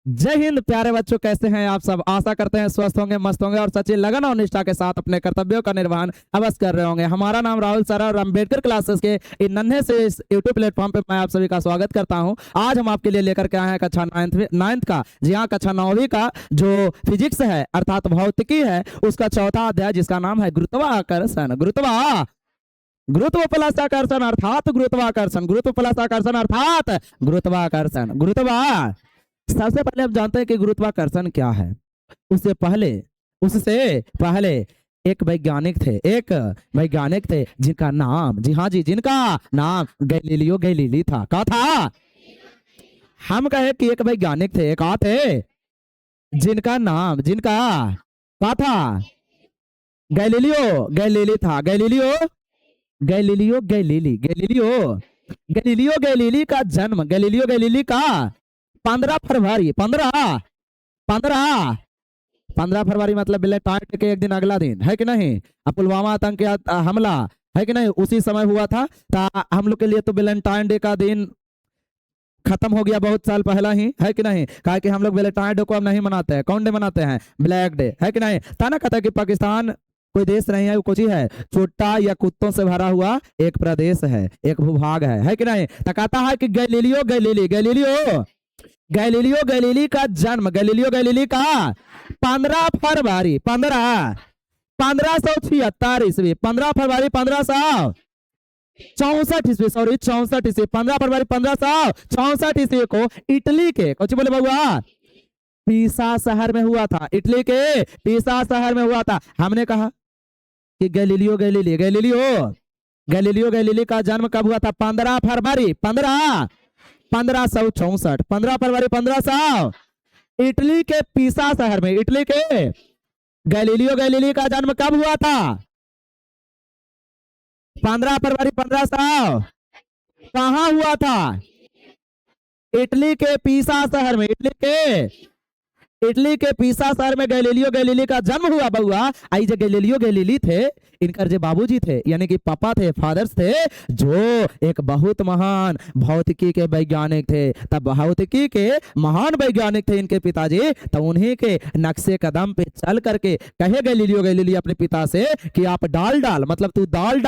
जय हिंद प्यारे बच्चों, कैसे हैं आप सब। आशा करते हैं स्वस्थ होंगे, मस्त होंगे और सच्ची लगन और निष्ठा के साथ अपने कर्तव्यों का निर्वहन अवश्य कर रहे होंगे। हमारा नाम राहुल सर और अम्बेडकर क्लासेस के इन नन्हे से इस यूट्यूब प्लेटफॉर्म पे मैं आप सभी का स्वागत करता हूं। आज हम आपके लिए लेकर के आए हैं कक्षा नाइन्थ का, जी हाँ कक्षा 9वीं का जो फिजिक्स है अर्थात भौतिकी है, उसका चौथा अध्याय जिसका नाम है गुरुत्वाकर्षण। गुरुत्व प्लस आकर्षण अर्थात गुरुत्वाकर्षण, गुरुत्व प्लस आकर्षण अर्थात गुरुत्वाकर्षण। सबसे पहले हम जानते हैं कि गुरुत्वाकर्षण क्या है। उससे पहले एक वैज्ञानिक थे जिनका नाम, जी हाँ जी, जिनका नाम गैलीलियो गैलीली था। क्या था? हम कहे कि एक वैज्ञानिक थे, क्या थे? जिनका क्या था? गैलीलियो गैलीली था। गैलीलियो गैलीली का जन्म, गैलीलियो गैलीली का 15 फरवरी मतलब वैलेंटाइन डे के एक दिन अगला दिन है कि नहीं, पुलवामा आतंकी हमला है कि नहीं, उसी समय हुआ था। हम लोग के लिए तो वैलेंटाइन डे का दिन खत्म हो गया बहुत साल पहला ही, है कि नहीं। कहा कि हम लोग वैलेंटाइन डे को अब नहीं मनाते हैं। कौन डे मनाते हैं? ब्लैक डे, है कि नहीं। था ना, कहता है कि पाकिस्तान कोई देश नहीं है, वो कुछ ही है, चोटा या कुत्तों से भरा हुआ एक प्रदेश है, एक भूभाग है कि नहीं। तो कहता है कि गैलीलियो गैलीली का जन्म, गैलीलियो गैलीली का 15 फरवरी 1564 ईस्वी, सॉरी 64 ईस्वी, 15 फरवरी 1564 ईस्वी को इटली के, कुछ बोले बउआ, पीसा शहर में हुआ था। इटली के पीसा शहर में हुआ था। हमने कहा कि गैलीलियो गैलीली का जन्म कब हुआ था? 15 फरवरी 1564, इटली के पीसा शहर में। इटली के गैलीलियो गैलीली का जन्म कब हुआ था? 15 फरवरी 1500। कहाँ हुआ था? इटली के पीसा शहर में। इटली के पीसा शहर में गैलीलियो गैलीली का जन्म हुआ बउआ। आई जो गैलीलियो गैलीली थे, इनकर जो बाबूजी थे यानी कि पापा थे, फादर्स थे, जो एक बहुत महान भौतिकी के वैज्ञानिक थे। तब भौतिकी के महान वैज्ञानिक थे इनके पिताजी। तो उन्हीं के नक्शे कदम पे चल करके कहे गैलीलियो गैलीली अपने पिता से कि आप डाल मतलब तू डाल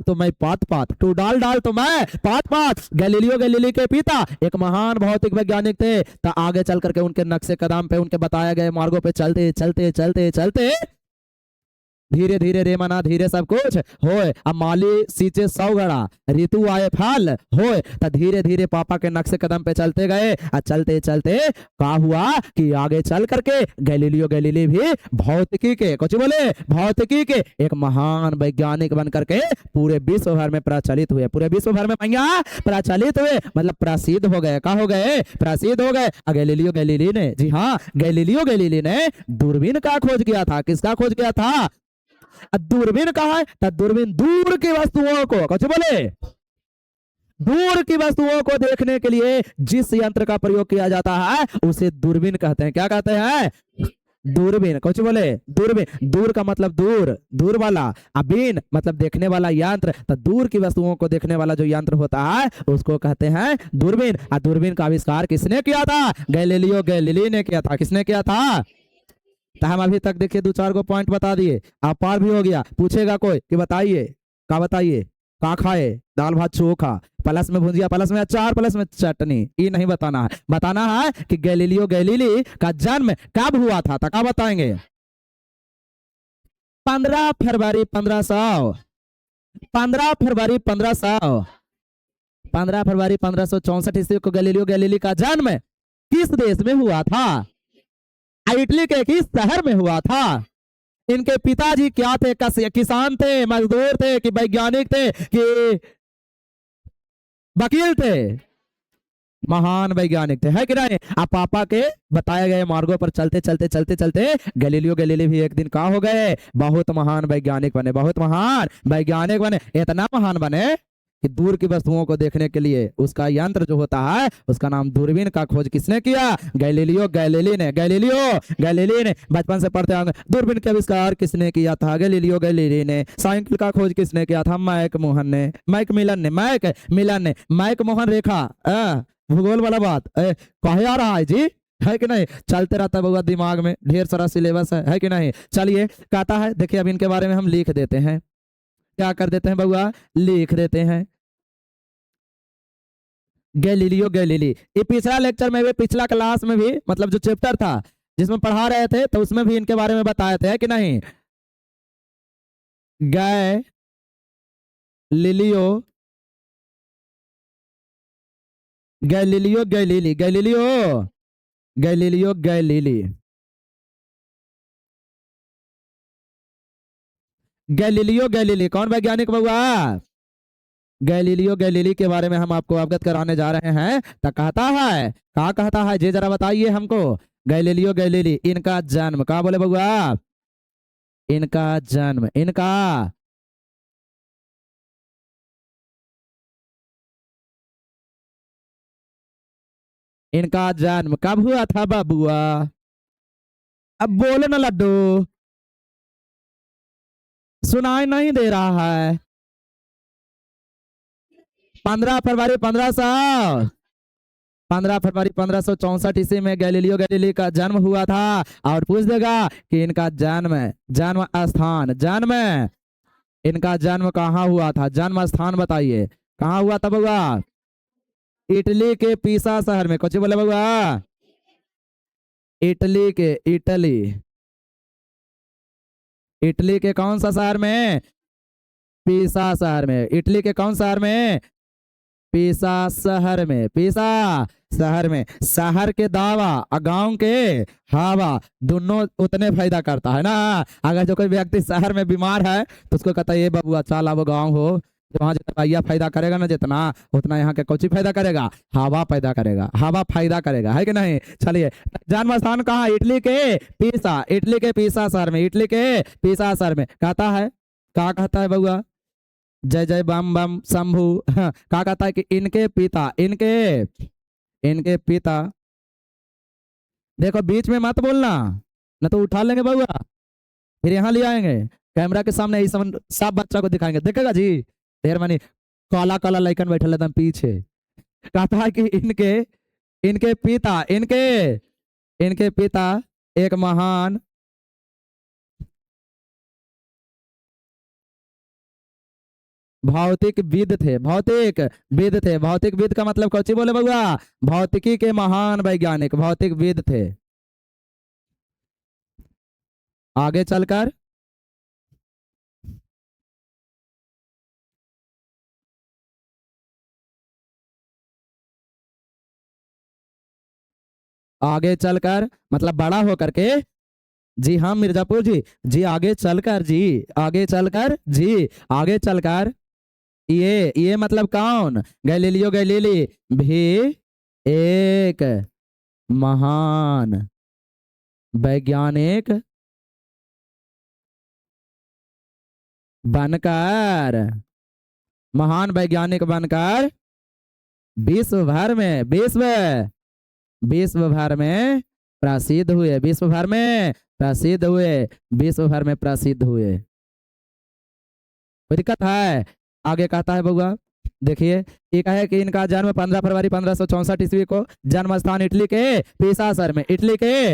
तो मैं पात, तू डाल तो मैं पात। गैलीलियो गैलीली के पिता एक महान भौतिक वैज्ञानिक थे। तो आगे चल करके उनके नक्शे कदम पे, उनके बताए गए मार्गों पे चलते धीरे धीरे रे मना धीरे सब कुछ होए। अब माली सींचे 100 घड़ा, ऋतु आए फल होए। तो धीरे धीरे पापा के नक्शे कदम पे चलते गए। और चलते क्या हुआ कि आगे चल करके गैलीलियो गैलीली भी भौतिकी के, कुछ बोले, भौतिकी के एक महान वैज्ञानिक बन करके पूरे विश्व भर में प्रचलित हुए। पूरे विश्व भर में प्रचलित हुए मतलब प्रसिद्ध हो गए। क्या हो गए? प्रसिद्ध हो गए। गैलीलियो गैलीली ने, जी हाँ, गैलीलियो गैलीली ने दूरबीन का खोज किया था। किसका खोज किया था? दूरबीन कहा है? तो दूरबीन दूर की वस्तुओं को, कुछ बोले, दूर की वस्तुओं को देखने के लिए जिस यंत्र का प्रयोग किया जाता है उसे दूरबीन कहते हैं। क्या कहते हैं? दूरबीन। कुछ बोले, दूरबीन। दूर का मतलब दूर वाला, अबीन मतलब देखने वाला यंत्र। तो दूर की वस्तुओं को देखने वाला जो यंत्र होता है उसको कहते हैं दूरबीन। और दूरबीन का आविष्कार किसने किया था? गैलीलियो गैलीली ने किया था। किसने किया था? तो हम अभी तक देखिए 2-4 को पॉइंट बता दिए, आप पार भी हो गया। पूछेगा कोई कि बताइए का खाए? दाल भात चोखा, प्लस में भुजिया, प्लस में अचार, प्लस में चटनी। ये नहीं बताना है, बताना है कि गैलीलियो गैलीली का जन्म कब हुआ था। तो क्या बताएंगे? 15 फरवरी 1500, 15 फरवरी 1564 ईस्वी को गैलीलियो गैलीली का जन्म किस देश में हुआ था? इटली के किस शहर में हुआ था? इनके पिताजी क्या थे? किसान थे, मजदूर थे, कि वैज्ञानिक थे, कि वकील थे? महान वैज्ञानिक थे, है कि नहीं। आप पापा के बताए गए मार्गों पर चलते गैलीलियो गैलीली भी एक दिन क्या हो गए? बहुत महान वैज्ञानिक बने। इतना महान बने कि दूर की वस्तुओं को देखने के लिए उसका यंत्र जो होता है उसका नाम दूरबीन का खोज किसने किया? गैलीलियो गैलीली ने। बचपन से पढ़ते होंगे दूरबीन का आविष्कार किसने किया था? गैलीलियो गैलीली ने। साइकिल का खोज किसने किया था? मैक मिलन ने। मैक मोहन रेखा भूगोल वाला बात कहे आ रहा है जी, है कि नहीं? चलते रहता है बउआ दिमाग में, ढेर सारा सिलेबस है कि नहीं? चलिए कहता है, देखिए अब इनके बारे में हम लिख देते हैं। क्या कर देते हैं बउआ? लिख देते हैं। गैलीलियो गैलीली, ये पिछला लेक्चर में भी, पिछला क्लास में भी, मतलब जो चैप्टर था जिसमें पढ़ा रहे थे, तो उसमें भी इनके बारे में बताए थे, है कि नहीं? Galileo Galileo Galilei Galileo Galileo Galilei Galileo Galilei कौन वैज्ञानिक बउआ? गैलीलियो गैलीली के बारे में हम आपको अवगत कराने जा रहे हैं। तो कहता है, क्या कहता है जी, जरा बताइए हमको। गैलीलियो गैलीली, इनका जन्म, क्या बोले बउआ? इनका जन्म, इनका जन्म कब हुआ था बबुआ? अब बोलो ना लड्डू, सुनाई नहीं दे रहा है। 15 फरवरी 1564 ईस्वी में गैलीलियो गैलीली का जन्म हुआ था। और पूछ देगा कि इनका जन्म, जन्म स्थान, जन्म, इनका जन्म कहाँ हुआ था? जन्म स्थान बताइए, कहाँ हुआ था बउआ? इटली के पीसा शहर में। कुछ बोले बउआ? इटली के, इटली के कौन सा शहर में? पीसा शहर में। इटली के कौन शहर में? पीसा शहर में। पीसा शहर में। शहर के दावा और गांव के हवा दोनों उतने फायदा करता है ना। अगर जो कोई व्यक्ति शहर में बीमार है तो उसको कहता है ये बबुआ चल अब गाँव हो, वहां जितना भैया फायदा करेगा ना, जितना उतना यहाँ के कुछ फायदा करेगा, हवा पैदा करेगा, हवा फायदा करेगा, है कि नहीं? चलिए, जन्म स्थान कहाँ? इटली के पीसा, इटली के पीसा शहर में, इटली के पीसा शहर में। कहता है, क्या कहता है बउआ? जय जय बम बम शंभू। क्या कहता है कि इनके पिता, इनके पिता, देखो बीच में मत बोलना न तो उठा लेंगे बउआ, फिर यहाँ ले आएंगे कैमरा के सामने, इस सब बच्चा को दिखाएंगे, देखेगा जी ढेर मनी काला काला लाइकन बैठे एकदम पीछे। कहता है कि इनके पिता, इनके पिता एक महान भौतिक विद थे, भौतिक विद थे। भौतिक विद का मतलब कौची बोले बउआ? भौतिकी के महान वैज्ञानिक, भौतिक विद थे। आगे चलकर आगे चलकर मतलब बड़ा होकर के, जी हाँ मिर्जापुर जी, जी आगे चलकर, जी आगे चलकर, जी आगे चलकर, ये मतलब कौन? गैलीलियो गैलीली भी एक महान वैज्ञानिक बनकर, महान वैज्ञानिक बनकर विश्व भर में, विश्व भर में प्रसिद्ध हुए, विश्व भर में प्रसिद्ध हुए, विश्व भर में प्रसिद्ध हुए। कोई दिक्कत है? आगे कहता है बउआ, देखिए एक है कि इनका जन्म 15 फरवरी 1564 ईस्वी को, जन्म स्थान इटली के पीसा शहर में, इटली के।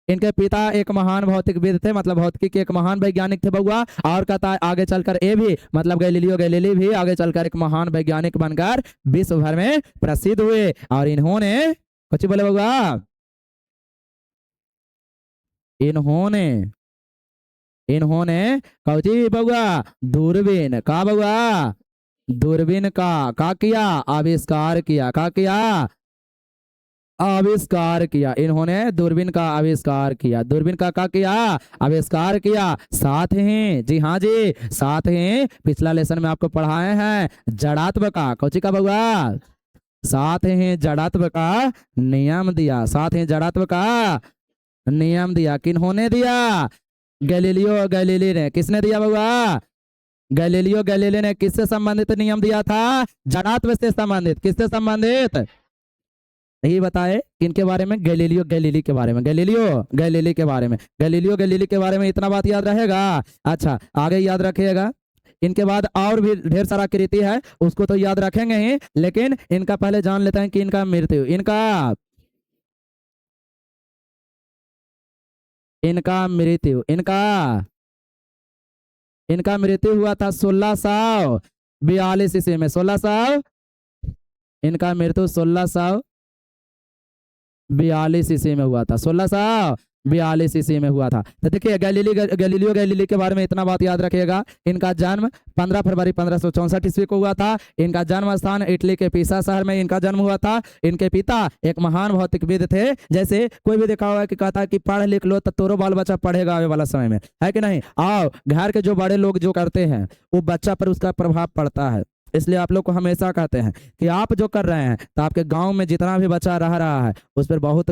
इनके पिता एक महान भौतिकविद थे, मतलब भौतिकी के एक महान वैज्ञानिक थे बउआ। और कहता है आगे चलकर ये भी, मतलब गैलीलियो गैलीली भी आगे चलकर एक महान वैज्ञानिक बनकर विश्व भर में प्रसिद्ध हुए। और इन्होंने कुछ बोले बउआ? इन्होंने, इन्होंने कौची बउआ? दूरबीन का बउआ? दूरबीन का किया? आविष्कार किया। का किया? आविष्कार किया। इन्होंने दूरबीन का आविष्कार किया। दूरबीन का किया? आविष्कार किया। साथ ही, जी हाँ जी, साथ ही पिछला लेसन में आपको पढ़ाए हैं जड़ात्व का, कौची का बउआ? साथ ही जड़ात्व का नियम दिया। साथ ही जड़ात्व का नियम दिया। किन्होंने दिया? गैलीलियो गैलीली ने। किसने दिया बउआ? गैलीलियो गैलीली ने। किससे संबंधित नियम दिया था? जड़ात्व से संबंधित। किससे संबंधित? यही बताए इनके बारे में, गैलीलियो गैलीली के बारे में, गैलीलियो गैलीली के बारे में, गैलीलियो गैलीली के बारे में इतना बात याद रहेगा। अच्छा आगे याद रखिएगा, इनके बाद और भी ढेर सारा कृति है, उसको तो याद रखेंगे ही, लेकिन इनका पहले जान लेते हैं कि इनका मृत्यु इनका मृत्यु हुआ था 1642 ईस्वी में। 1600 इनका मृत्यु 1642 ईस्वी में हुआ था। 1642 ईस्वी में हुआ था। तो देखिए गैलीलियो गैलीली के बारे में इतना बात याद रखिएगा। इनका जन्म 15 फरवरी 1564 ईस्वी को हुआ था। इनका जन्म स्थान इटली के पीसा शहर में इनका जन्म हुआ था। इनके पिता एक महान भौतिकविद थे। जैसे कोई भी देखा हुआ कि कहता है कि पढ़ लिख लो तो तोरो बाल बच्चा पढ़ेगा आने वाला समय में, है कि नहीं। आओ घर के जो बड़े लोग जो करते हैं वो बच्चा पर उसका प्रभाव पड़ता है। इसलिए आप लोग को हमेशा कहते हैं कि आप जो कर रहे हैं तो आपके गांव में जितना भी बच्चा रह रहा है उस पर बहुत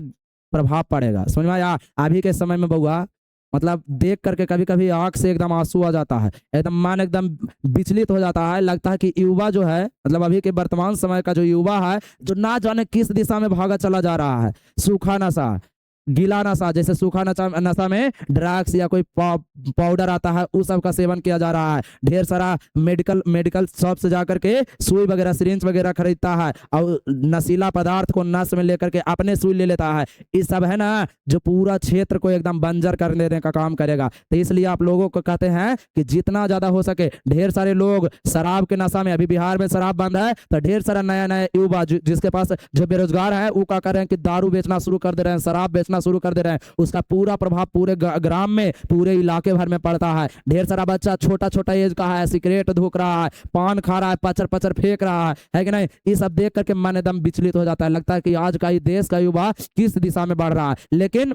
प्रभाव पड़ेगा। समझ में आया। अभी के समय में बउआ मतलब देख करके कभी कभी आंख से एकदम आंसू आ जाता है, एकदम मन एकदम विचलित हो जाता है। लगता है कि युवा जो है मतलब अभी के वर्तमान समय का जो युवा है जो ना जाने किस दिशा में भागा चला जा रहा है। सूखा नशा, गीला नशा, जैसे सूखा नशा में ड्रग्स या कोई पाउडर आता है उस सब का सेवन किया जा रहा है। ढेर सारा मेडिकल शॉप से जाकर के सुई वगैरह सिरिंज वगैरह खरीदता है और नशीला पदार्थ को नस में लेकर के अपने सुई ले लेता है। ये सब है ना जो पूरा क्षेत्र को एकदम बंजर कर देने का काम करेगा। तो इसलिए आप लोगों को कहते हैं कि जितना ज्यादा हो सके, ढेर सारे लोग शराब के नशा में, अभी बिहार में शराब बंद है तो ढेर सारा नया नया युवा जिसके पास जो बेरोजगार है वो क्या कर रहे हैं कि दारू बेचना शुरू कर दे रहे हैं, शराब बेचना शुरू कर दे रहे हैं। उसका पूरा प्रभाव पूरे ग्राम में, पूरे इलाके भर में पड़ता है। ढेर सारा बच्चा छोटा छोटा एज का है, सिगरेट धूक रहा है, पान खा रहा है, पचर पचर फेंक रहा है कि नहीं। ये सब देख करके मन एकदम विचलित हो जाता है। लगता है कि आज का ही देश का युवा किस दिशा में बढ़ रहा है, लेकिन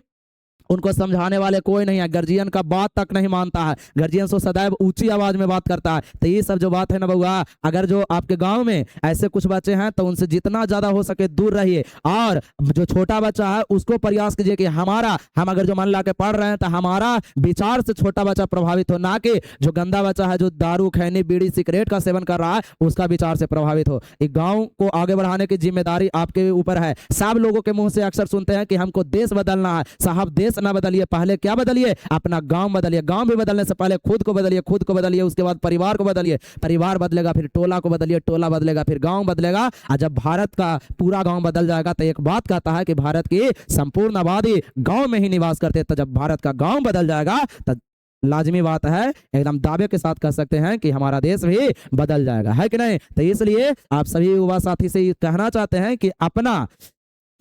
उनको समझाने वाले कोई नहीं है। गार्जियन का बात तक नहीं मानता है। गार्जियन तो सदैव ऊंची आवाज में बात करता है। तो ये सब जो बात है ना बउआ, अगर जो आपके गांव में ऐसे कुछ बच्चे हैं तो उनसे जितना ज्यादा हो सके दूर रहिए। और जो छोटा बच्चा है उसको प्रयास कीजिए कि हम अगर जो मन ला के पढ़ रहे हैं तो हमारा विचार से छोटा बच्चा प्रभावित हो, ना कि जो गंदा बच्चा है जो दारू खैनी बीड़ी सिगरेट का सेवन कर रहा है उसका विचार से प्रभावित हो। एक गाँव को आगे बढ़ाने की जिम्मेदारी आपके ऊपर है। सब लोगों के मुंह से अक्सर सुनते हैं कि हमको देश बदलना है। साहब देश ना बदलिए, पहले क्या बदलिए, अपना गांव बदलिए। गांव भी बदलने से पहले खुद को बदलिए, खुद को बदलिए, उसके बाद परिवार को बदलिए, परिवार बदलेगा फिर टोला को बदलिए, टोला बदलेगा फिर गांव बदलेगा। और जब भारत का पूरा गांव बदल जाएगा तो एक बात कहता है कि भारत की संपूर्ण आबादी गांव में ही निवास करते। तो जब भारत का गांव बदल जाएगा तो लाजमी बात है, एकदम दावे के साथ कह सकते हैं कि हमारा देश भी बदल जाएगा, है कि नहीं। तो इसलिए आप सभी युवा साथी से कहना चाहते हैं कि अपना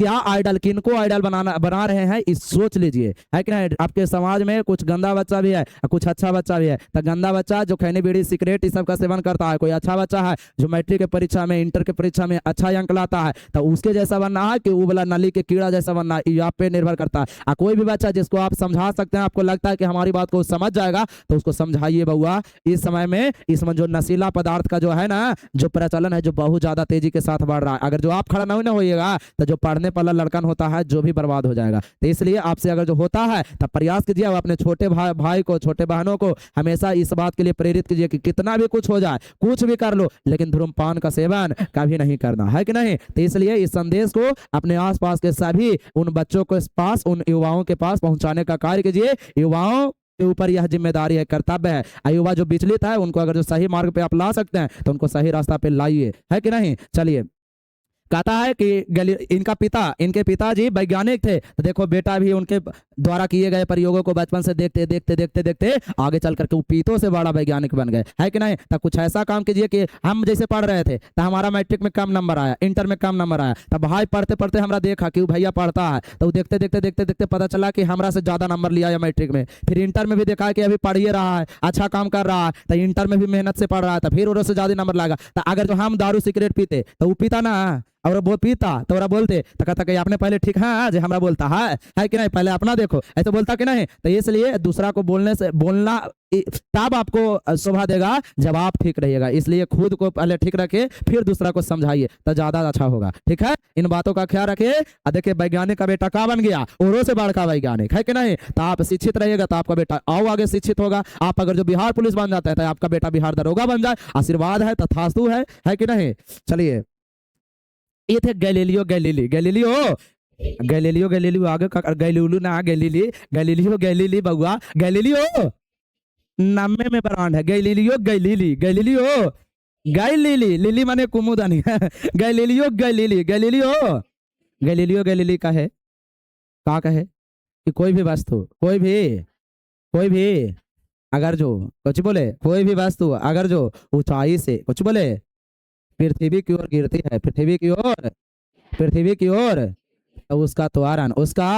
क्या आइडल, किनको आइडल बना रहे हैं इस सोच लीजिए, है कि नहीं। आपके समाज में कुछ गंदा बच्चा भी है, कुछ अच्छा बच्चा भी है। तो गंदा बच्चा जो खैनी बीड़ी सिगरेट इस सब का सेवन करता है, कोई अच्छा बच्चा है जो मैट्रिक के परीक्षा में, इंटर के परीक्षा में अच्छा अंक लाता है, तो उसके जैसा बनना है कि वो वाला नली के कीड़ा जैसा बनना है, आप पे निर्भर करता है। कोई भी बच्चा जिसको आप समझा सकते हैं, आपको लगता है कि हमारी बात को समझ जाएगा, तो उसको समझाइए बउआ। इस समय में इसमें जो नशीला पदार्थ का जो है ना जो प्रचलन है जो बहुत ज्यादा तेजी के साथ बढ़ रहा है, अगर जो आप खड़ा नहीं होइएगा तो जो पढ़ने वाला लड़कन होता है जो भी बर्बाद हो जाएगा। तो इसलिए आपसे अगर जो होता है तब प्रयास कीजिए, अपने छोटे भाई को, छोटे बहनों को हमेशा इस बात के लिए प्रेरित कीजिए कि कितना भी कुछ हो जाए, कुछ भी कर लो, लेकिन धूम्रपान का सेवन कभी नहीं करना, है कि नहीं। तो इसलिए इस संदेश को अपने आसपास के सभी उन बच्चों के पास, उन युवाओं के पास पहुंचाने का कार्य कीजिए। युवाओं के ऊपर यह जिम्मेदारी है, कर्तव्य है। युवा जो विचलित है उनको अगर जो सही मार्ग पे आप ला सकते हैं तो उनको सही रास्ता पे लाइए, है कि नहीं। चलिए, कहता है कि इनके पिताजी वैज्ञानिक थे। तो देखो बेटा भी उनके द्वारा किए गए प्रयोगों को बचपन से देखते देखते देखते देखते आगे चल करके वो पीतों से बड़ा वैज्ञानिक बन गए, है कि नहीं। तब कुछ ऐसा काम कीजिए कि हम जैसे पढ़ रहे थे तो हमारा मैट्रिक में कम नंबर आया, इंटर में कम नंबर आया, तब भाई पढ़ते पढ़ते हमारा देखा कि वो भैया पढ़ता है, तो देखते देखते देखते देखते पता चला कि हमरा से ज्यादा नंबर लिया मैट्रिक में। फिर इंटर में भी देखा कि अभी पढ़ ही रहा है, अच्छा काम कर रहा है, तो इंटर में भी मेहनत से पढ़ रहा था, फिर उससे ज्यादा नंबर लगा। तो अगर जो हम दारू सिगरेट पीते तो वो पीता ना और वो पीता तो ओरा बोलते तो कहता कि आपने पहले ठीक है जो हमरा बोलता है कि नहीं, पहले अपना देखो, ऐसे बोलता कि नहीं। तो इसलिए दूसरा को बोलना तब आपको शोभा देगा जब आप ठीक रहिएगा। इसलिए खुद को पहले ठीक रखे फिर दूसरा को समझाइए तो ज्यादा अच्छा होगा, ठीक है। इन बातों का ख्याल रखिए। देखिए वैज्ञानिक का बेटा का बन गया, औरों से बड़का वैज्ञानिक, है कि नहीं। तो आप शिक्षित रहिएगा तो आपका बेटा आओ आगे शिक्षित होगा। आप अगर जो बिहार पुलिस बन जाता है तो आपका बेटा बिहार दरोगा बन जाए, आशीर्वाद है, तथास्तु है कि नहीं। चलिए, ये थे गैलीलियो आगे का गैलीलियो ना गैलीली बउआ गैलीलियो नब्बे में ब्रांड है Galileo Galilei Galileo Galilei lily माने कुमुदानी Galileo Galilei Galileo Galileo Galilei का है का कहे कि कोई भी वस्तु कोई भी अगर जो कुछ बोले कोई भी वस्तु अगर जो ऊंचाई से कुछ बोले पृथ्वी की ओर गिरती है पृथ्वी की ओर तो उसका त्वरण उसका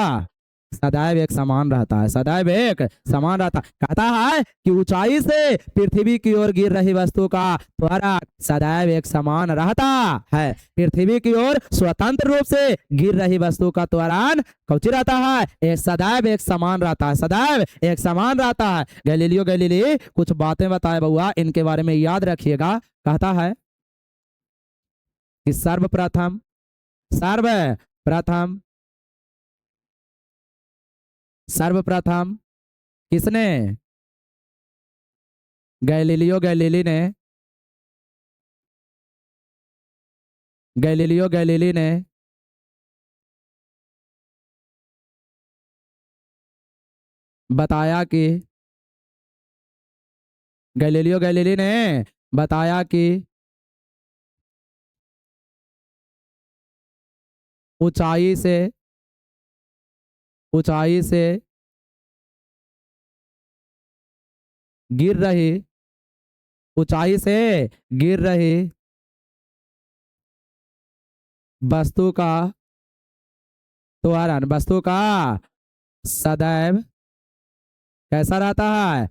सदैव एक समान रहता है सदैव एक समान रहता है। कहता है कि ऊंचाई से पृथ्वी की ओर गिर रही वस्तु का त्वरण सदैव एक समान रहता है। पृथ्वी की ओर स्वतंत्र रूप से गिर रही वस्तु का त्वरण कौची रहता है एक सदैव एक समान रहता है सदैव एक समान रहता है। गैलीलियो गैलीली कुछ बातें बताए बउआ इनके बारे में याद रखिएगा। कहता है कि सर्वप्रथम सर्वप्रथम किसने गैलीलियो गैलीली ने बताया कि गैलीलियो गैलीली ने बताया कि ऊंचाई से गिर रही ऊंचाई से गिर रही वस्तु का त्वरण वस्तु का सदैव कैसा रहता है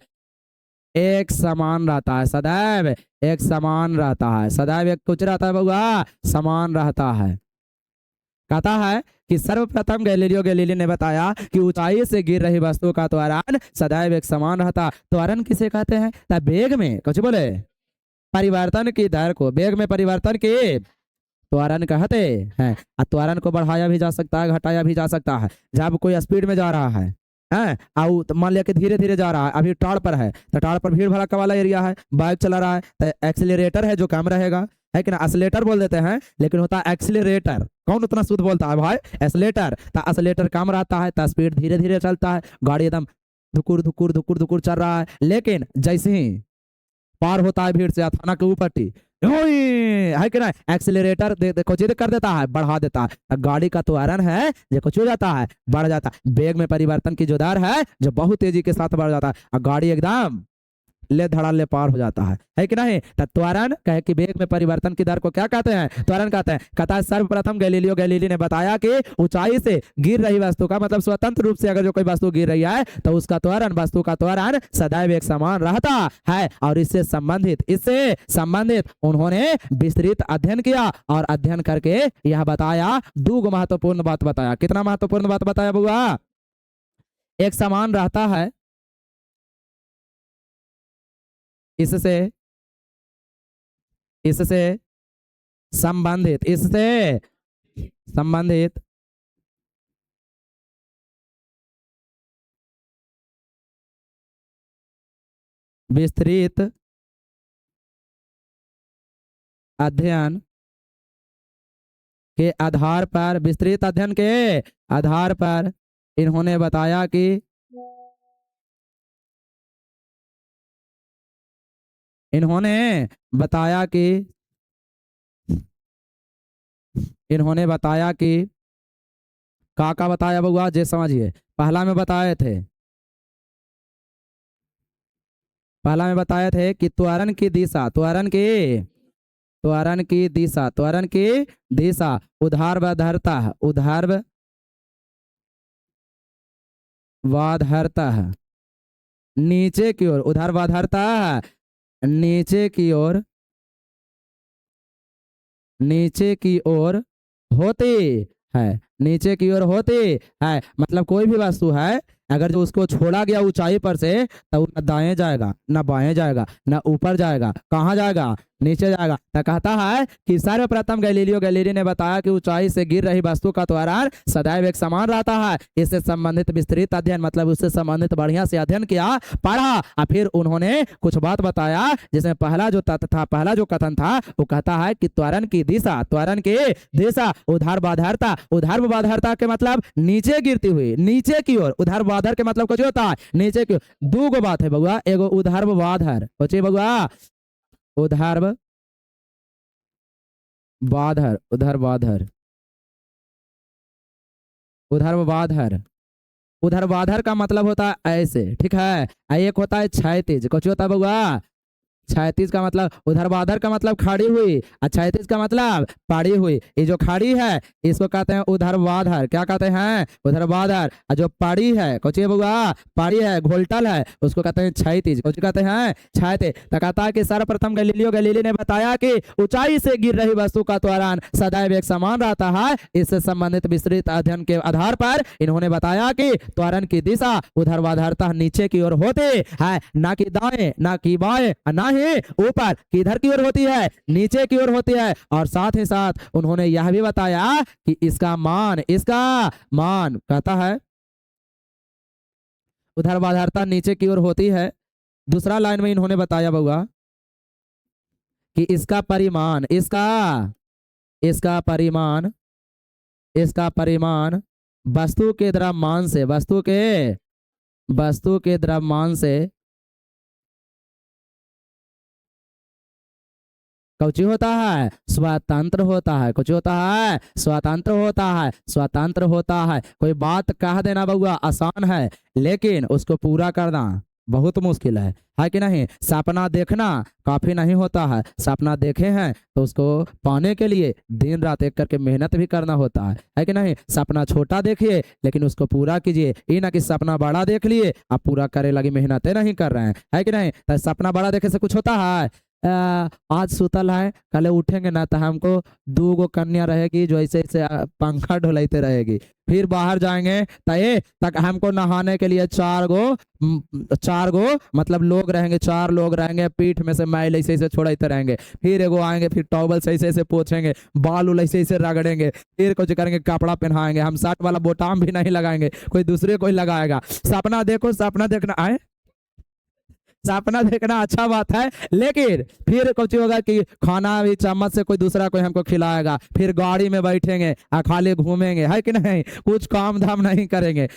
एक समान रहता है सदैव एक समान रहता है सदैव एक कुछ रहता है बउआ समान रहता है। कहता है कि सर्वप्रथम गैलीलियो गैलीली ने बताया कि ऊंचाई से गिर रही वस्तु का त्वरण सदैव एक समान रहता। त्वरण किसे कहते हैं तब वेग में कुछ बोले परिवर्तन की दर को वेग में परिवर्तन की त्वरण कहते हैं। त्वरण को बढ़ाया भी जा सकता है घटाया भी जा सकता है। जब कोई स्पीड में जा रहा है मान लिया कि धीरे धीरे जा रहा है अभी टाड़ पर है तो टाड़ पर भीड़ भड़का वाला एरिया है बाइक चला रहा है तो एक्सीलरेटर है जो कम रहेगा है कि ना असलेटर बोल देते हैं लेकिन होता है एक्सीलरेटर। कौन उतना शुद्ध बोलता है भाई एक्सीलेटर तो असलेटर कम रहता है तो स्पीड धीरे धीरे चलता है गाड़ी एकदम धुकुर धुकुर धुकुर धुकुर चल रहा है। लेकिन जैसे ही पार होता है भीड़ से थाना के ऊपर है कि ना एक्सीलरेटर कुछ कर देता है बढ़ा देता है गाड़ी का त्वरण है जो कुछ हो जाता है बढ़ जाता है। वेग में परिवर्तन की जो दर है जो बहुत तेजी के साथ बढ़ जाता है और गाड़ी एकदम ले धड़ाले पार हो जाता है कि नहीं। तो त्वरण कहे कि वेग में परिवर्तन की दर को क्या कहते हैं त्वरण कहते हैं। कहता है सर्वप्रथम गैलीलियो गैलीली ने बताया कि ऊंचाई से गिर रही वस्तु का मतलब स्वतंत्र रूप से अगर जो कोई वस्तु गिर रही है तो उसका त्वरण वस्तु का त्वरण सदैव एक समान रहता है। और इससे संबंधित उन्होंने विस्तृत अध्ययन किया और अध्ययन करके यह बताया दो महत्वपूर्ण बात बताया। कितना महत्वपूर्ण बात बताया बुआ एक समान रहता है इससे संबंधित विस्तृत अध्ययन के आधार पर इन्होंने बताया कि इन्होंने बताया कि का बताया बउआ जे समझिए। पहला में बताए थे कि त्वरण की दिशा ऊर्ध्वाधरता नीचे की ओर ऊर्ध्वाधरता नीचे की ओर होती है मतलब कोई भी वस्तु है अगर जो उसको छोड़ा गया ऊंचाई पर से तो न दाएं जाएगा न बाएं जाएगा न ऊपर जाएगा कहाँ जाएगा नीचे जाएगा। तो कहता है कि सर्वप्रथम गैलीलियो गैलीली ने बताया कि ऊंचाई से गिर रही वस्तु का त्वरण सदैव एक समान रहता है। इससे संबंधित विस्तृत अध्ययन मतलब उससे संबंधित बढ़िया से अध्ययन किया, पढ़ा और फिर उन्होंने कुछ बात बताया, जिसमें पहला जो तथ्य था, पहला जो कथन था वो कहता है कि त्वरण की दिशा ऊर्ध्वाधरता, ऊर्ध्वाधरता के मतलब नीचे गिरती हुई, नीचे की ओर। ऊर्ध्वाधर के मतलब कुछ होता है नीचे की ओर। दो गो बात है बउआ, एगो ऊर्ध्वाधर बचे बउआ, ऊर्ध्वाधर ऊर्ध्वाधर ऊर्ध्वाधर ऊर्ध्वाधर का मतलब होता है ऐसे, ठीक है। एक होता है क्षैतिज, कुछ होता है बउआ, क्षैतिज का मतलब, ऊर्ध्वाधर का मतलब खड़ी हुई और क्षैतिज का मतलब पड़ी हुई। ये जो खड़ी है इसको कहते हैं ऊर्ध्वाधर, क्या कहते हैं ऊर्ध्वाधर। और जो पड़ी है कुछ बउआ, पड़ी है घोलटल है, उसको कहते हैं क्षैतिज, कुछ कहते हैं क्षैतिज। तो कहता है कि सर्वप्रथम गैलीलियो गैलीली ने बताया कि ऊंचाई से गिर रही वस्तु का त्वरण सदैव एक समान रहता है। इससे संबंधित विस्तृत अध्ययन के आधार पर इन्होंने बताया कि त्वरण की दिशा ऊर्ध्वाधरता नीचे की ओर होती है, ना कि दाएं ना कि बाएं, ना ही ऊपर, किधर की ओर होती है, नीचे की ओर होती है। और साथ ही साथ उन्होंने यह भी बताया कि इसका मान कहता है ऊर्ध्वाधरता नीचे की ओर होती है। दूसरा लाइन में इन्होंने बताया बउआ कि इसका परिमाण वस्तु के द्रव्यमान से कौची होता है, स्वतंत्र होता है। कुछ होता है स्वतंत्र होता है। कोई बात कह देना बउआ आसान है, लेकिन उसको पूरा करना बहुत मुश्किल है कि नहीं। सपना देखना काफी नहीं होता है, सपना देखे हैं तो उसको पाने के लिए दिन रात एक करके मेहनत भी करना होता है कि नहीं। सपना छोटा देखिए लेकिन उसको पूरा कीजिए, ये ना कि सपना बड़ा देख लिए आप पूरा करे लगी मेहनतें नहीं कर रहे हैं, है कि नहीं। तो सपना बड़ा देखे से कुछ होता है, आज सुतल है, कल उठेंगे ना तो हमको 2 गो कन्या रहेगी जो ऐसे ऐसे पंखा ढोलाते रहेगी। फिर बाहर जाएंगे तो ये तक हमको नहाने के लिए 4 गो मतलब लोग रहेंगे, 4 लोग रहेंगे, पीठ में से मैल ऐसे ऐसे छोड़ते रहेंगे। फिर एगो आएंगे, फिर टॉवल से ऐसे ऐसे पोछेंगे, बाल उल ऐसे ऐसे रगड़ेंगे, फिर कुछ करेंगे, कपड़ा पहनाएंगे। हम शर्ट वाला बोटाम भी नहीं लगाएंगे, कोई दूसरे कोई लगाएगा। सपना देखो, सपना देखना आए, सपना देखना अच्छा बात है, लेकिन फिर कुछ होगा कि खाना भी चम्मच से कोई दूसरा कोई हमको खिलाएगा, फिर गाड़ी में बैठेंगे और खाली घूमेंगे, है कि नहीं, कुछ काम धाम नहीं करेंगे।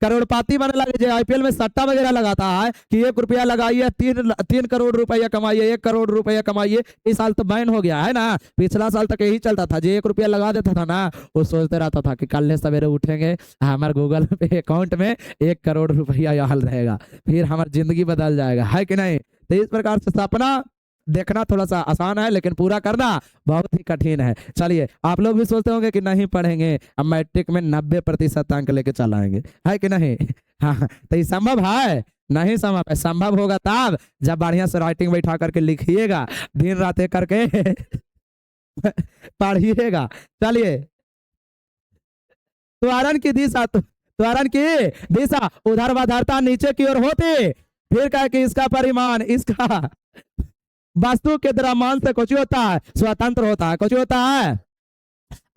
करोड़पति बनने लगे, जो आईपीएल में सट्टा वगैरह लगाता है कि 1 रुपया लगाइए 3 करोड़ रुपया कमाइए, 1 करोड़ रुपया कमाइए। इस साल तो बैन हो गया है ना, पिछला साल तक यही चलता था। जो 1 रुपया लगा देता था ना, वो सोचते रहता था कि कल सवेरे उठेंगे हमारे गूगल पे अकाउंट में 1 करोड़ रुपया याल रहेगा, फिर हमारी जिंदगी बदल जाएगा, है कि नहीं। तो इस प्रकार से सपना देखना थोड़ा सा आसान है, लेकिन पूरा करना बहुत ही कठिन है। चलिए, आप लोग भी सोचते होंगे कि नहीं पढ़ेंगे, अब मैट्रिक में 90% अंक लेके चल आएंगे, है कि नहीं। हाँ, तो ये संभव है? नहीं संभव है। संभव होगा तब जब बढ़िया से राइटिंग बैठा करके लिखिएगा, दिन रात करके पढ़िएगा। चलिए, त्वरण की दिशा ऊर्ध्वाधरता नीचे की ओर होती। फिर कहा कि इसका परिमाण वस्तु के द्रव्यमान से कुछ होता है, स्वतंत्र होता है। कुछ होता है,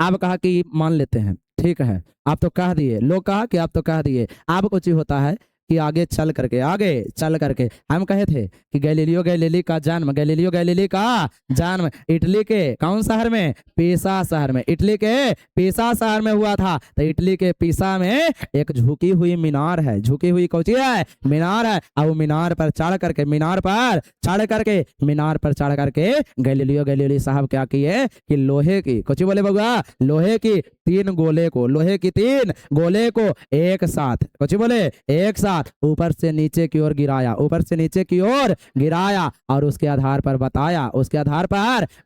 आप कहा कि मान लेते हैं, ठीक है, आप तो कह दिए, लोग कहा कि आप तो कह दिए, आप कुछ होता है कि आगे चल करके हम कहे थे कि गैलीलियो गैलीली का जन्म इटली के कौन शहर में, पीसा शहर में, इटली के पीसा शहर में हुआ था। तो इटली के पीसा में एक झुकी हुई मीनार है, झुकी हुई कौची है, मीनार है। और वो मीनार पर चढ़ करके गैलीलियो गैलीली साहब क्या किए कि लोहे की कुछ बोले बउआ, लोहे की 3 गोले को एक साथ, कुछ बोले एक साथ ऊपर से नीचे की ओर गिराया, और उसके आधार पर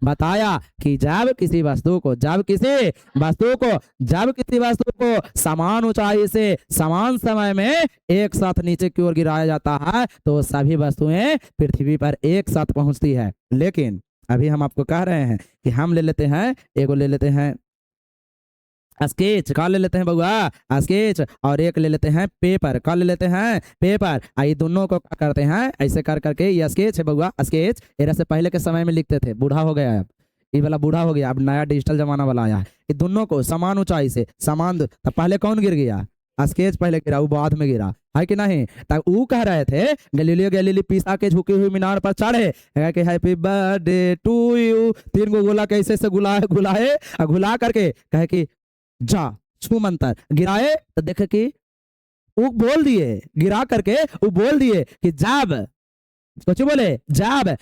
बताया कि जब किसी वस्तु को समान ऊंचाई से समान समय में एक साथ नीचे की ओर गिराया जाता है तो सभी वस्तुएं पृथ्वी पर एक साथ पहुंचती है। लेकिन अभी हम आपको कह रहे हैं कि हम ले लेते हैं स्केच का ले लेते हैं बउआ स्केच, और एक ले लेते हैं पेपर का ले लेते हैं पेपर। आई दोनों को क्या करते हैं ऐसे कर करके, ये स्केच है बउआ स्केच, ये से पहले के समय में लिखते थे, बूढ़ा हो गया है अब, ये वाला बूढ़ा हो गया, अब नया डिजिटल जमाना वाला आया है। ये दोनों को समान ऊंचाई से समान तब पहले कौन गिर गया, स्केच पहले गिरा, वो बाद में गिरा है कि नहीं। तब वो कह रहे थे गैलीलियो गैलीली पिसा के झुकी हुई मीनार पर चढ़े, कह के हैप्पी बर्थडे टू यू, 3 गो गोला कैसे से गुलाए गुलाए और घुला करके कहे कि जा छू मंतर गिराए, तो देखे कि वो बोल दिए, गिरा करके वो बोल दिए कि जब कुछ बोले जब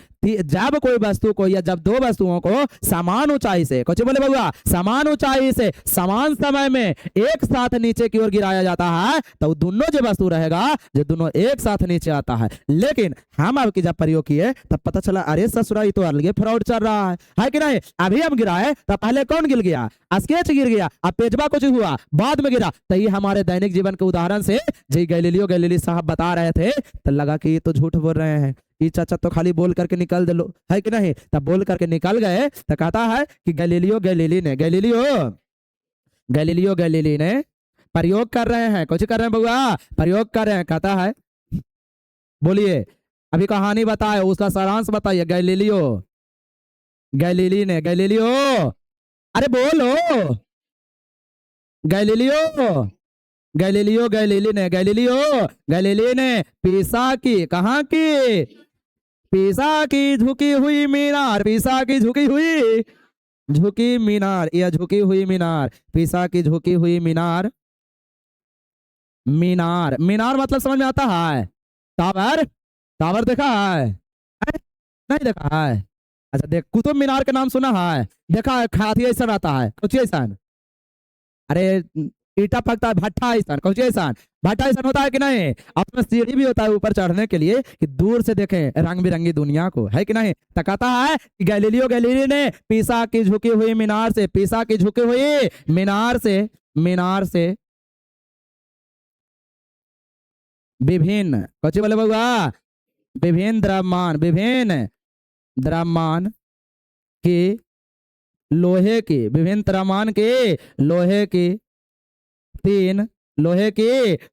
कोई वस्तु को या जब दो वस्तुओं को समान ऊंचाई से, कुछ बोले बउआ समान ऊंचाई से समान समय में एक साथ नीचे की ओर गिराया जाता है, तो दोनों जो वस्तु रहेगा जो दोनों एक साथ नीचे आता है। लेकिन हम अब की जब प्रयोग किए तब पता चला अरे ससुरा ये तो अलग फ्रॉड चल रहा है कि नहीं। अभी हम गिराए तब पहले कौन गिर गया, स्केच गिर गया, अब पेजवा कुछ हुआ बाद में गिरा। तो ये हमारे दैनिक जीवन के उदाहरण से जी गैलीलियो गैलीली साहब बता रहे थे, तो लगा कि ये तो झूठ बोल रहे हैं, ये चाचा तो खाली बोल करके निकल दे लो है कि नहीं। तब बोल करके निकल गए तो कहता है कि गैलीलियो गैलीली ने प्रयोग कर रहे हैं, कुछ कर रहे हैं बउआ प्रयोग कर रहे हैं। कहता है बोलिए अभी कहानी बताए उसका सारांश बताइए। गैलीलियो अरे बोलो गैलीलियो गैलीली ने पिसा की कहाँ की, पिसा की झुकी हुई मीनार, पिसा की झुकी मीनार या झुकी हुई मीनार, पिसा की झुकी हुई मीनार, मीनार मतलब समझ में आता है, टावर देखा है, नहीं देखा है। अच्छा देख कुतुब मीनार के नाम सुना है, देखा है हाथी ऐसा आता है कुछ ऐसा, अरे ईटा पकता है भट्ठा ऐसा कुछ ऐसा, भट्ठा ऐसा होता है कि नहीं। उसमें सीढ़ी भी होता है ऊपर चढ़ने के लिए कि दूर से देखें रंग बिरंगी दुनिया को है कि नहीं। तो कहता है कि गैलीलियो गैलीली ने पिसा की झुकी हुई मीनार से, पिसा की झुकी हुई मीनार से विभिन्न कुछ बोले बउआ विभिन्न द्रव्यमान की लोहे की, विभिन्न द्रव्यमान के लोहे की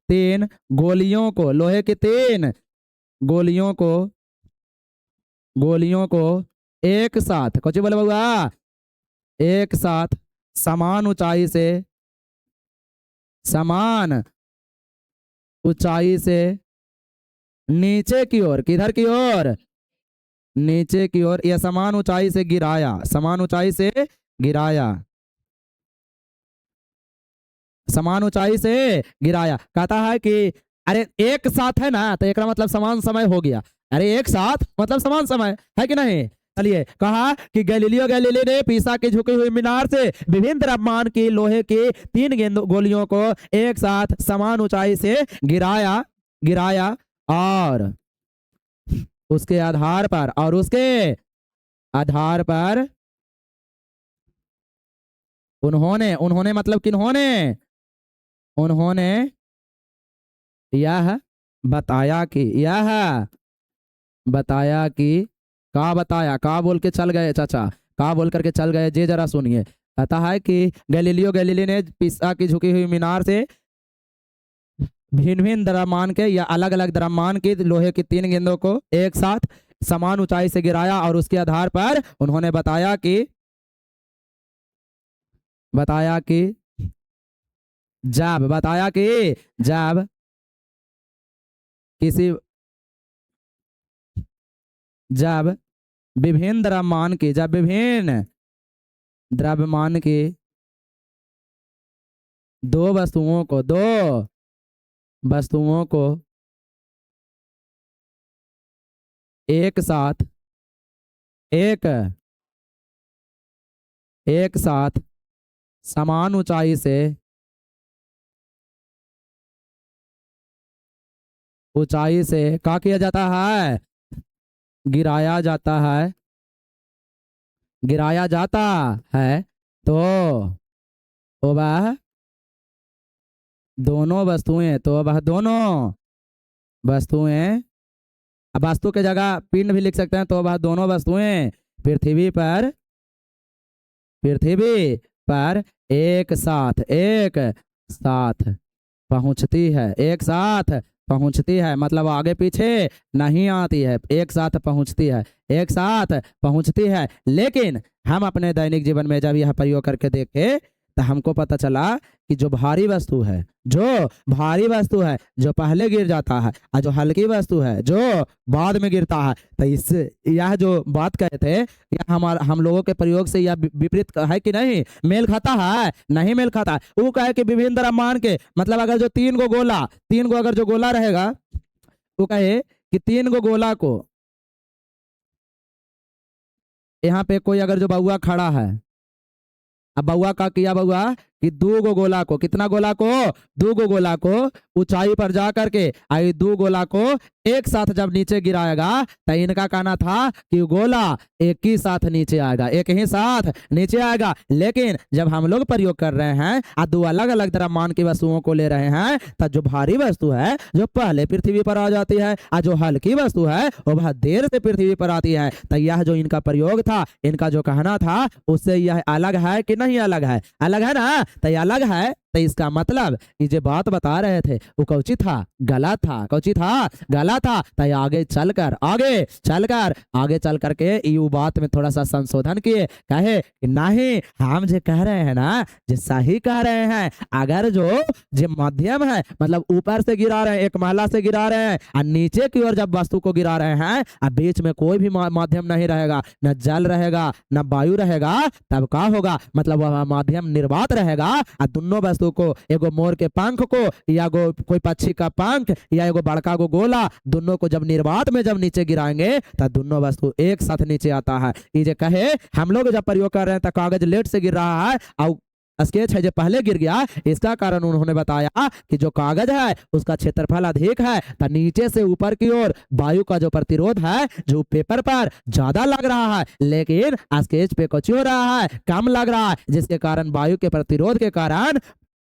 तीन गोलियों को, लोहे की 3 गोलियों को एक साथ कुछ बोले बउआ एक साथ समान ऊंचाई से नीचे की ओर, किधर की ओर नीचे की ओर, या समान ऊंचाई से गिराया, समान ऊंचाई से गिराया। कहता है कि अरे एक साथ है ना, तो एक मतलब समान समय हो गया, अरे एक साथ मतलब समान समय है कि नहीं। चलिए कहा कि गैलीलियो गैलीली ने पिसा की झुकी हुई मीनार से विभिन्न द्रव्यमान की लोहे की 3 गोलियों को एक साथ समान ऊंचाई से गिराया और उसके आधार पर उन्होंने मतलब किन्होंने, उन्होंने यह बताया कि का बोल के चल गए चाचा, का बोल करके चल गए जे जरा सुनिए। कहता है कि गैलीलियो गैलीली ने पिसा की झुकी हुई मीनार से भिन्न भिन्न द्रव्यमान के या अलग अलग द्रव्यमान की लोहे की 3 गेंदों को एक साथ समान ऊंचाई से गिराया और उसके आधार पर उन्होंने बताया कि जब विभिन्न द्रव्यमान की दो वस्तुओं को एक साथ समान ऊंचाई से क्या किया जाता है, गिराया जाता है तो वह दोनों वस्तुएं, अब वस्तु के जगह पिंड भी लिख सकते हैं, तो वह दोनों वस्तुएं पृथ्वी पर एक साथ पहुंचती है, एक साथ पहुंचती है, मतलब आगे पीछे नहीं आती है, एक साथ पहुंचती है, एक साथ पहुंचती है। लेकिन हम अपने दैनिक जीवन में जब यह प्रयोग करके देखे तो हमको पता चला कि जो भारी वस्तु है, जो पहले गिर जाता है, और जो हल्की वस्तु है जो बाद में गिरता है, तो इस यह जो बात कहे थे यह हम लोगों के प्रयोग से यह विपरीत है कि नहीं, मेल खाता है, नहीं मेल खाता है। वो कहे कि विभिन्न द्रव्यमान के, मतलब अगर जो तीन गो अगर जो गोला रहेगा, वो कहे कि तीन गो गोला को, यहाँ पे कोई अगर जो बउआ खड़ा है, अब बउआ का किया बउआ कि दो गो गोला को, कितना गोला को, दो गो गोला को ऊंचाई पर जा करके आई दो गोला को एक साथ जब नीचे गिराएगा, तो इनका कहना था कि गोला एक ही साथ नीचे आएगा, एक ही साथ नीचे आएगा। लेकिन जब हम लोग प्रयोग कर रहे हैं और दो अलग अलग द्रव्यमान की वस्तुओं को ले रहे हैं, तो जो भारी वस्तु है जो पहले पृथ्वी पर आ जाती है, और जो हल्की वस्तु है वो बहुत देर से पृथ्वी पर आती है। तो यह जो इनका प्रयोग था, इनका जो कहना था, उससे यह अलग है कि नहीं अलग है, अलग है ना, तो ये अलग है। तो इसका मतलब ये जो बात बता रहे थे वो कौची था, गलत था, कौची था, गलत था। तो आगे चल करके ये बात में थोड़ा सा संशोधन किए, कहे कि नहीं, हम जो कह रहे हैं ना, जो सही कह रहे हैं, अगर जो मध्यम है, मतलब ऊपर से गिरा रहे हैं, एक महला से गिरा रहे हैं, और नीचे की ओर जब वस्तु को गिरा रहे हैं, और बीच में कोई भी माध्यम नहीं रहेगा, न जल रहेगा न वायु रहेगा, तब क्या होगा, मतलब वह माध्यम निर्वात रहेगा। और दोनों वस्तु को, एगो मोर के पंख को, या कोई पक्षी का पंख, या एगो बड़का गो गोला, दोनों को जब निर्वात में जब नीचे गिराएंगे तो दोनों वस्तु एक साथ नीचे आता है। ये जो कहे हम लोग जब प्रयोग कर रहे हैं तो कागज लेट से गिर रहा है और स्केच है जो पहले गिर गया, इसका कारण उन्होंने बताया कि जो कागज है उसका क्षेत्रफल अधिक है, तो नीचे से ऊपर की ओर वायु का जो प्रतिरोध है जो पेपर पर ज्यादा लग रहा है, लेकिन स्केच पे कुछ हो रहा है, कम लग रहा है, जिसके कारण वायु के प्रतिरोध के कारण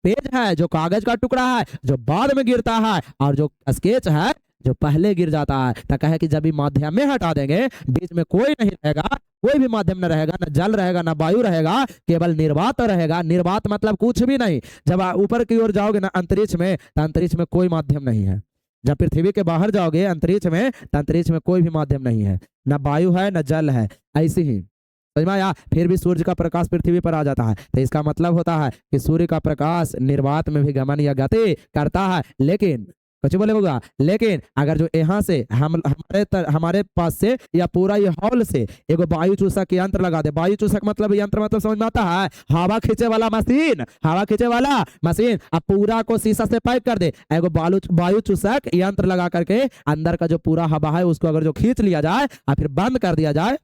पेज है जो कागज का टुकड़ा है जो बाद में गिरता है, और जो स्केच है जो पहले गिर जाता है। तो कहे कि जब भी माध्यम में हटा देंगे, बीच में कोई नहीं रहेगा, कोई भी माध्यम न रहेगा, न जल रहेगा न वायु रहेगा, केवल निर्वात रहेगा। निर्वात मतलब कुछ भी नहीं। जब ऊपर की ओर जाओगे ना अंतरिक्ष में, तो अंतरिक्ष में कोई माध्यम नहीं है। जब पृथ्वी के बाहर जाओगे अंतरिक्ष में, तो अंतरिक्ष में कोई भी माध्यम नहीं है, न वायु है न जल है। ऐसे ही समझ में आया। फिर भी सूर्य का प्रकाश पृथ्वी पर आ जाता है, तो इसका मतलब होता है कि सूर्य का प्रकाश निर्वात में भी गमन या गति करता है। लेकिन कुछ बोले होगा, लेकिन अगर जो यहाँ से हमारे पास से या पूरा ये हॉल से एगो वायु चूसक यंत्र लगा दे, वायु चूसक मतलब यंत्र मतलब समझ में आता है, हवा खींचे वाला मशीन, हवा खींचे वाला मशीन, अब पूरा को शीशा से पैक कर दे, एगो वायु चूसक यंत्र लगा करके अंदर का जो पूरा हवा है उसको अगर जो खींच लिया जाए और फिर बंद कर दिया जाए,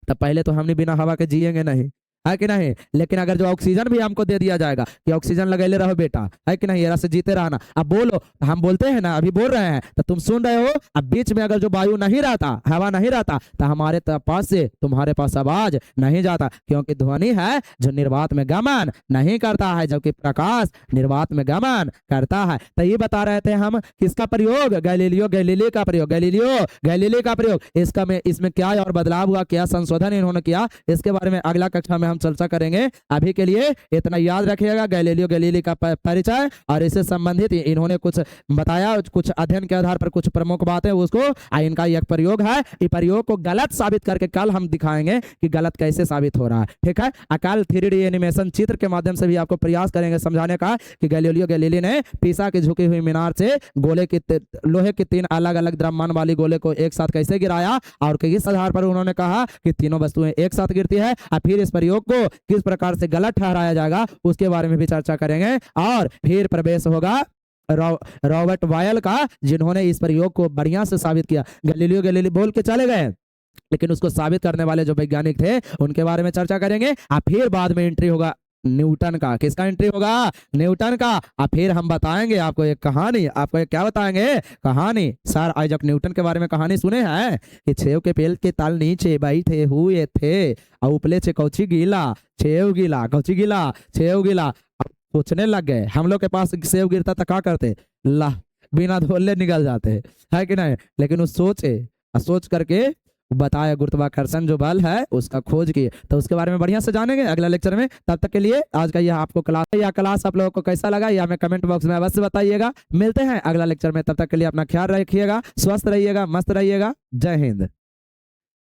तो पहले तो हमने बिना हवा के जिएंगे नहीं, है कि नहीं। लेकिन अगर जो ऑक्सीजन भी हमको दे दिया जाएगा कि ऑक्सीजन लगेले रहो बेटा, है कि नहीं, ये से जीते रहना, अब बोलो, हम बोलते हैं ना, अभी बोल रहे हैं तो तुम सुन रहे हो, अब बीच में अगर जो वायु नहीं रहता, हवा नहीं रहता, तो हमारे पास से तुम्हारे पास आवाज नहीं जाता, क्योंकि ध्वनि है जो निर्वात में गमन नहीं करता है, जबकि प्रकाश निर्वात में गमन करता है। तो ये बता रहे थे हम किसका प्रयोग, गैलीलियो का प्रयोग। इसका में इसमें क्या और बदलाव हुआ, क्या संशोधन इन्होंने किया, इसके बारे में अगला कक्षा में हम चर्चा करेंगे। अभी के लिए इतना याद रखिएगा, गैलीलियो गैलीली का परिचय और इससे संबंधित इन्होंने कुछ बताया, कुछ अध्ययन के आधार पर कुछ प्रमुख बातें उसको, इनका एक प्रयोग है, इस प्रयोग को गलत साबित करके कल हम दिखाएंगे कि गलत कैसे साबित हो रहा है। ठीक है, कल 3D एनिमेशन चित्र के माध्यम से भी आपको प्रयास करेंगे समझाने का कि गैलीलियो गैलीली ने पीसा की झुकी हुई मीनार से लोहे के 3 अलग अलग द्रव्यमान वाली गोले को एक साथ कैसे गिराया, और किस आधार पर उन्होंने कहा कि तीनों वस्तुएं एक साथ गिरती है, और फिर इस प्रयोग को किस प्रकार से गलत ठहराया जाएगा उसके बारे में भी चर्चा करेंगे। और फिर प्रवेश होगा रॉबर्ट वायल का, जिन्होंने इस प्रयोग को बढ़िया से साबित किया। गैलीलियो गैलीली बोल के चले गए, लेकिन उसको साबित करने वाले जो वैज्ञानिक थे उनके बारे में चर्चा करेंगे। और फिर बाद में एंट्री होगा न्यूटन का। किसका एंट्री होगा, न्यूटन का। और फिर हम बताएंगे आपको एक कहानी, आपको एक क्या बताएंगे, कहानी। सर आइजैक न्यूटन के बारे में कहानी सुने हैं कि सेव के पेड़ के तल नीचे बैठे हुए थे और उपले से कौची गीला, सेव गीला, कौची गीला, सेव गीला। सोचने लग गए, हम लोग के पास सेव गिरता तो क्या करते, ला बिना धोले निकल जाते, है कि नहीं। लेकिन वो सोच करके बताया गुरुत्वाकर्षण जो बल है उसका खोज किए, तो उसके बारे में बढ़िया से जानेंगे अगला लेक्चर में। तब तक के लिए आज का यह आपको क्लास आप लोगों को कैसा लगा या हमें कमेंट बॉक्स में अवश्य बताइएगा। मिलते हैं अगला लेक्चर में, तब तक के लिए अपना ख्याल रखिएगा, स्वस्थ रहिएगा, मस्त रहिएगा। जय हिंद।